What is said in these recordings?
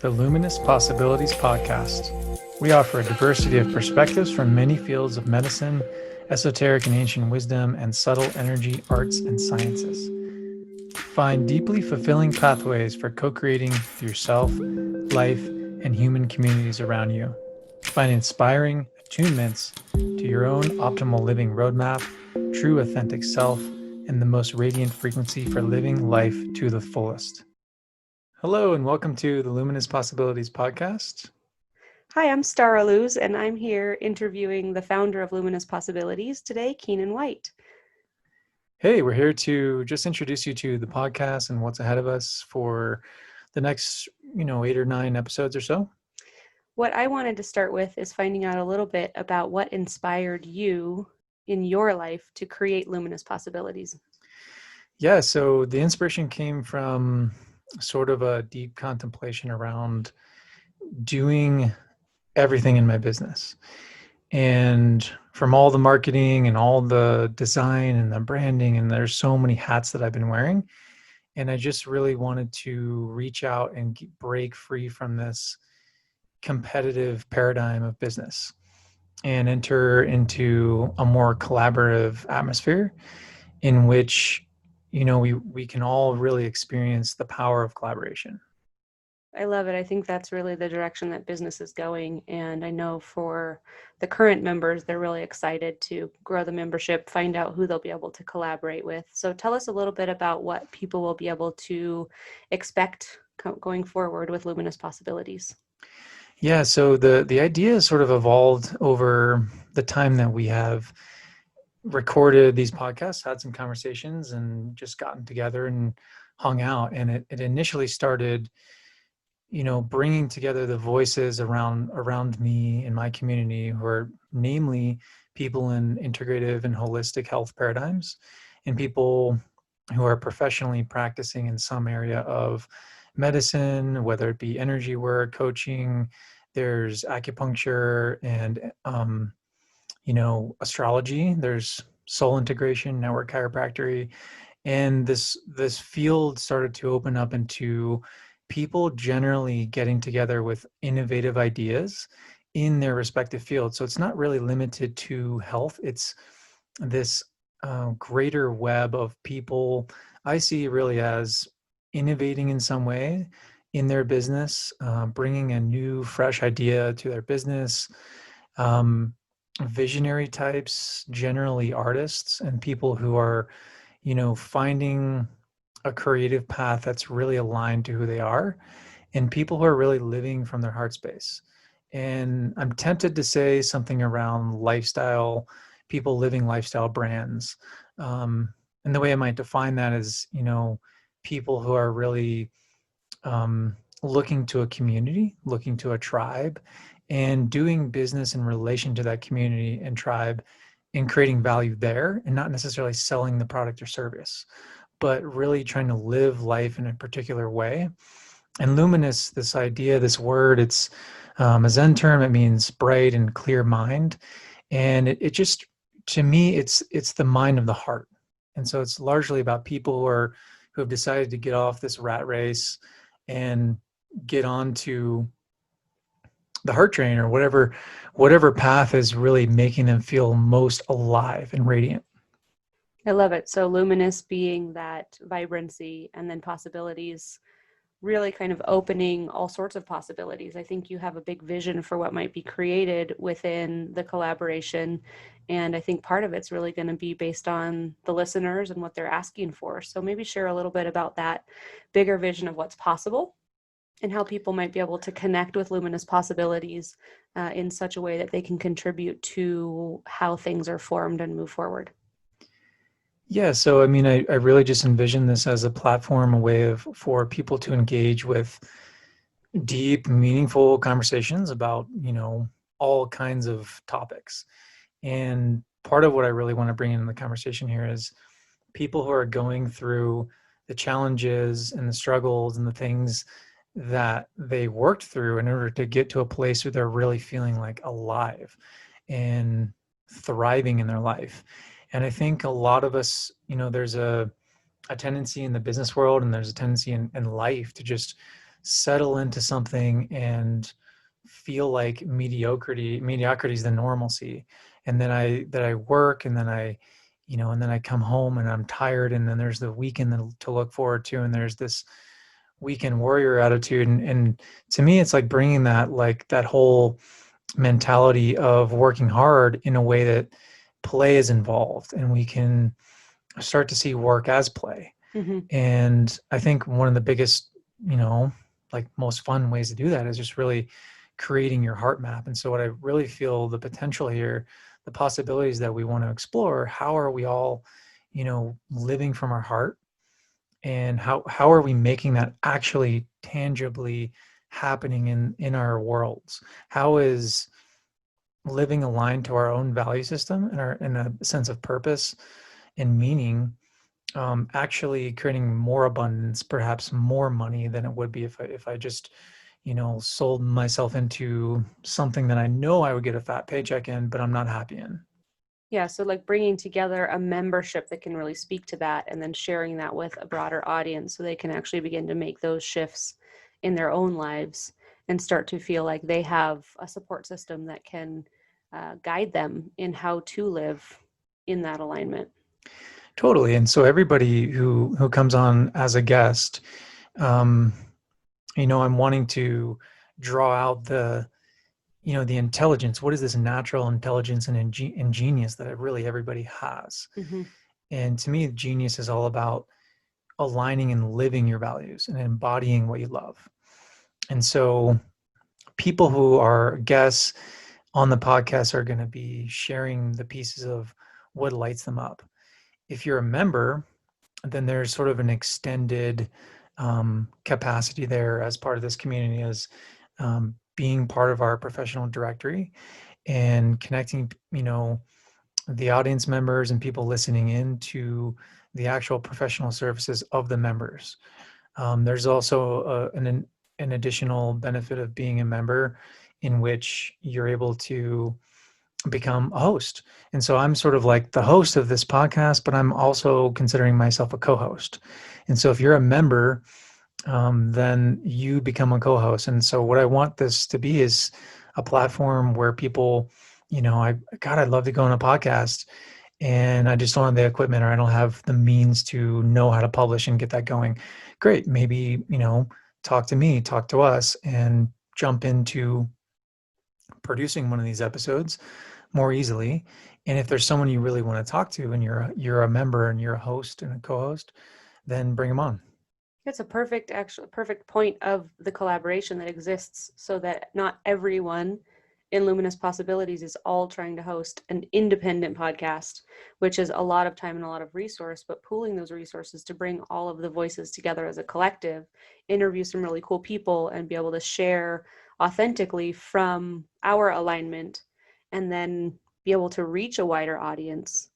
the Luminous Possibilities podcast. We offer a diversity of perspectives from many fields of medicine, esoteric and ancient wisdom, and subtle energy, arts, and sciences. Find deeply fulfilling pathways for co-creating yourself, life, and human communities around you. Find inspiring attunements to your own optimal living roadmap, true authentic self, and the most radiant frequency for living life to the fullest. Hello, and welcome to the Luminous Possibilities podcast. Hi, I'm Stara Luz, and I'm here interviewing the founder of Luminous Possibilities today, Kinan Whyte. Hey, we're here to just introduce you to the podcast and what's ahead of us for the next, 8 or 9 episodes or so. What I wanted to start with is finding out a little bit about what inspired you in your life to create Luminous Possibilities. Yeah, so the inspiration came from sort of a deep contemplation around doing everything in my business. And from all the marketing and all the design and the branding, and there's so many hats that I've been wearing. And I just really wanted to reach out and break free from this competitive paradigm of business and enter into a more collaborative atmosphere in which we can all really experience the power of collaboration. I love it. I think that's really the direction that business is going. And I know for the current members, they're really excited to grow the membership, find out who they'll be able to collaborate with. So tell us a little bit about what people will be able to expect going forward with Luminous Possibilities. Yeah, so the idea sort of evolved over the time that we have recorded these podcasts, had some conversations, and just gotten together and hung out. And it initially started, bringing together the voices around me in my community, who are namely people in integrative and holistic health paradigms, and people who are professionally practicing in some area of medicine, whether it be energy work, coaching. There's acupuncture and astrology. There's soul integration, network chiropractic, and this field started to open up into people generally getting together with innovative ideas in their respective fields. So it's not really limited to health. It's this greater web of people I see really as innovating in some way in their business, bringing a new, fresh idea to their business. Um, Visionary types, generally artists and people who are, finding a creative path that's really aligned to who they are, and people who are really living from their heart space. And I'm tempted to say something around lifestyle, people living lifestyle brands. And the way I might define that is, people who are really looking to a community, looking to a tribe, and doing business in relation to that community and tribe and creating value there, and not necessarily selling the product or service, but really trying to live life in a particular way. And luminous, this idea, this word, it's a Zen term. It means bright and clear mind. And it just, to me, it's the mind of the heart. And so it's largely about people who have decided to get off this rat race and get on to the heart train, or whatever path is really making them feel most alive and radiant. I love it. So luminous being that vibrancy, and then possibilities, really kind of opening all sorts of possibilities. I think you have a big vision for what might be created within the collaboration. And I think part of it's really going to be based on the listeners and what they're asking for. So maybe share a little bit about that bigger vision of what's possible and how people might be able to connect with Luminous Possibilities in such a way that they can contribute to how things are formed and move forward. Yeah, so I mean, I really just envision this as a platform, a way for people to engage with deep, meaningful conversations about, all kinds of topics. And part of what I really want to bring in the conversation here is people who are going through the challenges and the struggles and the things that they worked through in order to get to a place where they're really feeling like alive and thriving in their life. And I think a lot of us, there's a tendency in the business world, and there's a tendency in life to just settle into something and feel like mediocrity is the normalcy. And then I work, and then and then I come home and I'm tired, and then there's the weekend to look forward to, and there's this weekend warrior attitude. And to me, it's like bringing that whole mentality of working hard in a way that play is involved, and we can start to see work as play. Hmm. And I think one of the biggest, you know, like most fun ways to do that is just really creating your heart map. And so what I really feel the potential here, the possibilities that we want to explore, how are we all, living from our heart, and how are we making that actually tangibly happening in our worlds? How is living aligned to our own value system and our in a sense of purpose and meaning, actually creating more abundance, perhaps more money than it would be if I just, sold myself into something that I know I would get a fat paycheck in, but I'm not happy in. Yeah, so like bringing together a membership that can really speak to that and then sharing that with a broader audience so they can actually begin to make those shifts in their own lives and start to feel like they have a support system that can guide them in how to live in that alignment. Totally. And so everybody who comes on as a guest, um, I'm wanting to draw out the intelligence. What is this natural intelligence and ingenious that really everybody has? Hmm. And to me, genius is all about aligning and living your values and embodying what you love. And so people who are guests on the podcast are going to be sharing the pieces of what lights them up. If you're a member, then there's sort of an extended capacity there as part of this community, as being part of our professional directory and connecting, the audience members and people listening in to the actual professional services of the members. There's also an additional benefit of being a member in which you're able to become a host. And so I'm sort of like the host of this podcast, but I'm also considering myself a co-host. And so if you're a member, then you become a co-host. And so what I want this to be is a platform where people, I'd love to go on a podcast, and I just don't have the equipment, or I don't have the means to know how to publish and get that going. Great. Maybe, talk to me, talk to us, and jump into producing one of these episodes more easily. And if there's someone you really want to talk to and you're a member and you're a host and a co-host, then bring them on. It's a perfect point of the collaboration that exists so that not everyone in Luminous Possibilities is all trying to host an independent podcast, which is a lot of time and a lot of resource, but pooling those resources to bring all of the voices together as a collective, interview some really cool people and be able to share authentically from our alignment, and then be able to reach a wider audience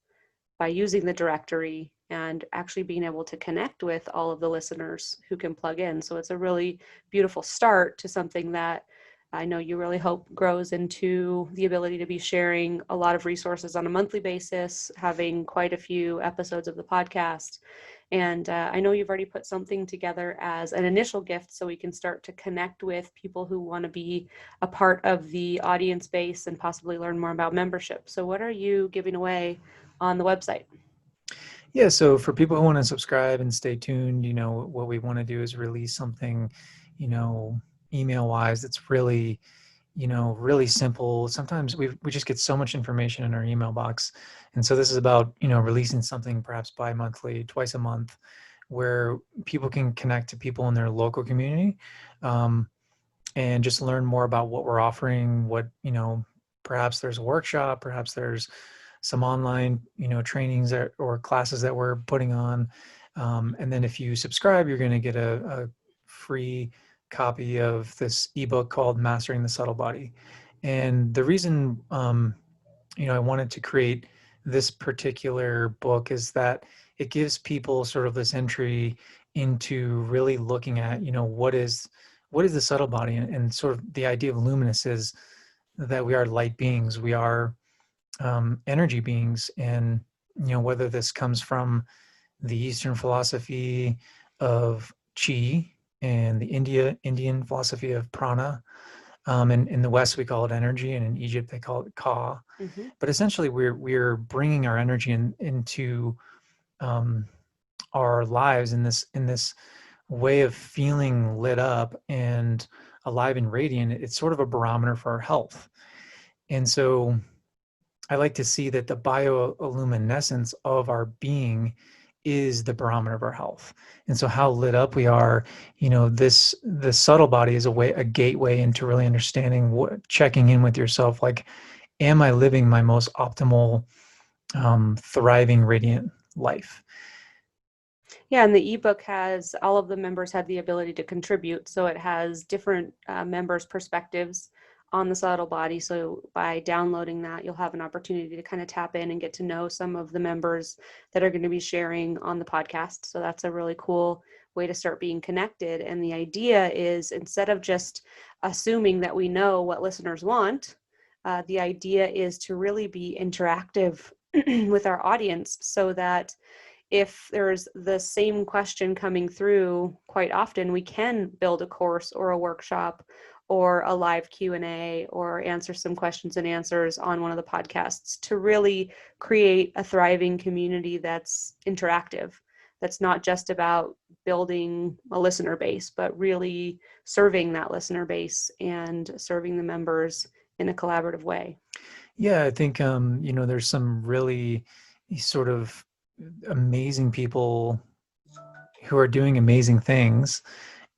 by using the directory and actually being able to connect with all of the listeners who can plug in. So it's a really beautiful start to something that I know you really hope grows into the ability to be sharing a lot of resources on a monthly basis, having quite a few episodes of the podcast. And I know you've already put something together as an initial gift so we can start to connect with people who want to be a part of the audience base and possibly learn more about membership. So, what are you giving away on the website? Yeah, so for people who want to subscribe and stay tuned, what we want to do is release something, you know, email wise that's really, really simple. Sometimes we just get so much information in our email box. And so this is about, releasing something perhaps bi-monthly, twice a month, where people can connect to people in their local community, um, and just learn more about what we're offering, perhaps there's a workshop, perhaps there's some online, trainings or classes that we're putting on. And then if you subscribe, you're going to get a free copy of this ebook called Mastering the Subtle Body. And the reason, I wanted to create this particular book is that it gives people sort of this entry into really looking at, what is the subtle body, and sort of the idea of luminous is that we are light beings, we are energy beings. And whether this comes from the Eastern philosophy of chi, and the Indian philosophy of prana. And in the West, we call it energy, and in Egypt, they call it ka. Mm-hmm. But essentially, we're bringing our energy into um, our lives in this way of feeling lit up and alive and radiant. It's sort of a barometer for our health. And so I like to see that the bioluminescence of our being is the barometer of our health. And so how lit up we are, the subtle body is a gateway into really understanding checking in with yourself. Like, am I living my most optimal, thriving, radiant life? Yeah, and the ebook has all of the members have the ability to contribute. So it has different members' perspectives on the subtle body. So by downloading that, you'll have an opportunity to kind of tap in and get to know some of the members that are going to be sharing on the podcast. So that's a really cool way to start being connected. And the idea is, instead of just assuming that we know what listeners want, the idea is to really be interactive with our audience, so that if there's the same question coming through, quite often we can build a course or a workshop or a live Q&A or answer some questions and answers on one of the podcasts to really create a thriving community that's interactive, that's not just about building a listener base, but really serving that listener base and serving the members in a collaborative way. Yeah, I think there's some really sort of amazing people who are doing amazing things,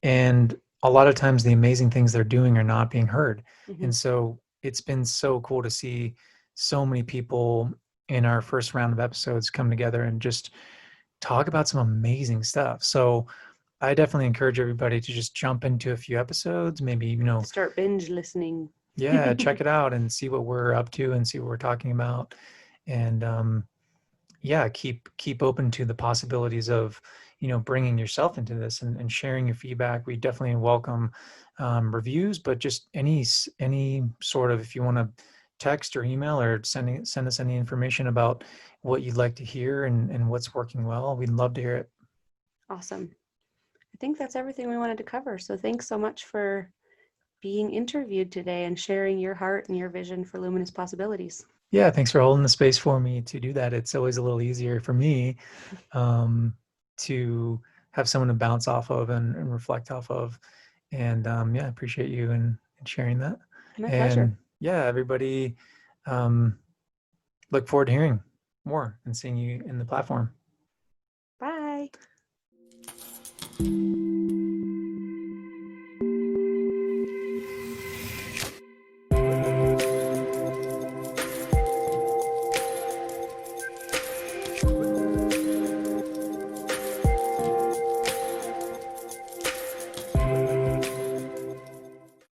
and a lot of times the amazing things they're doing are not being heard. Mm-hmm. And so it's been so cool to see so many people in our first round of episodes come together and just talk about some amazing stuff. So I definitely encourage everybody to just jump into a few episodes, maybe, Start binge listening. yeah, check it out and see what we're up to and see what we're talking about. And yeah, keep open to the possibilities of bringing yourself into this and sharing your feedback. We definitely welcome reviews, but just any sort of, if you want to text or email or send us any information about what you'd like to hear and what's working well, we'd love to hear it. Awesome. I think that's everything we wanted to cover. So thanks so much for being interviewed today and sharing your heart and your vision for luminous possibilities. Yeah, thanks for holding the space for me to do that. It's always a little easier for me to have someone to bounce off of and reflect off of. And yeah, I appreciate you and sharing that. My pleasure. And yeah, everybody, um, look forward to hearing more and seeing you in the platform. Bye.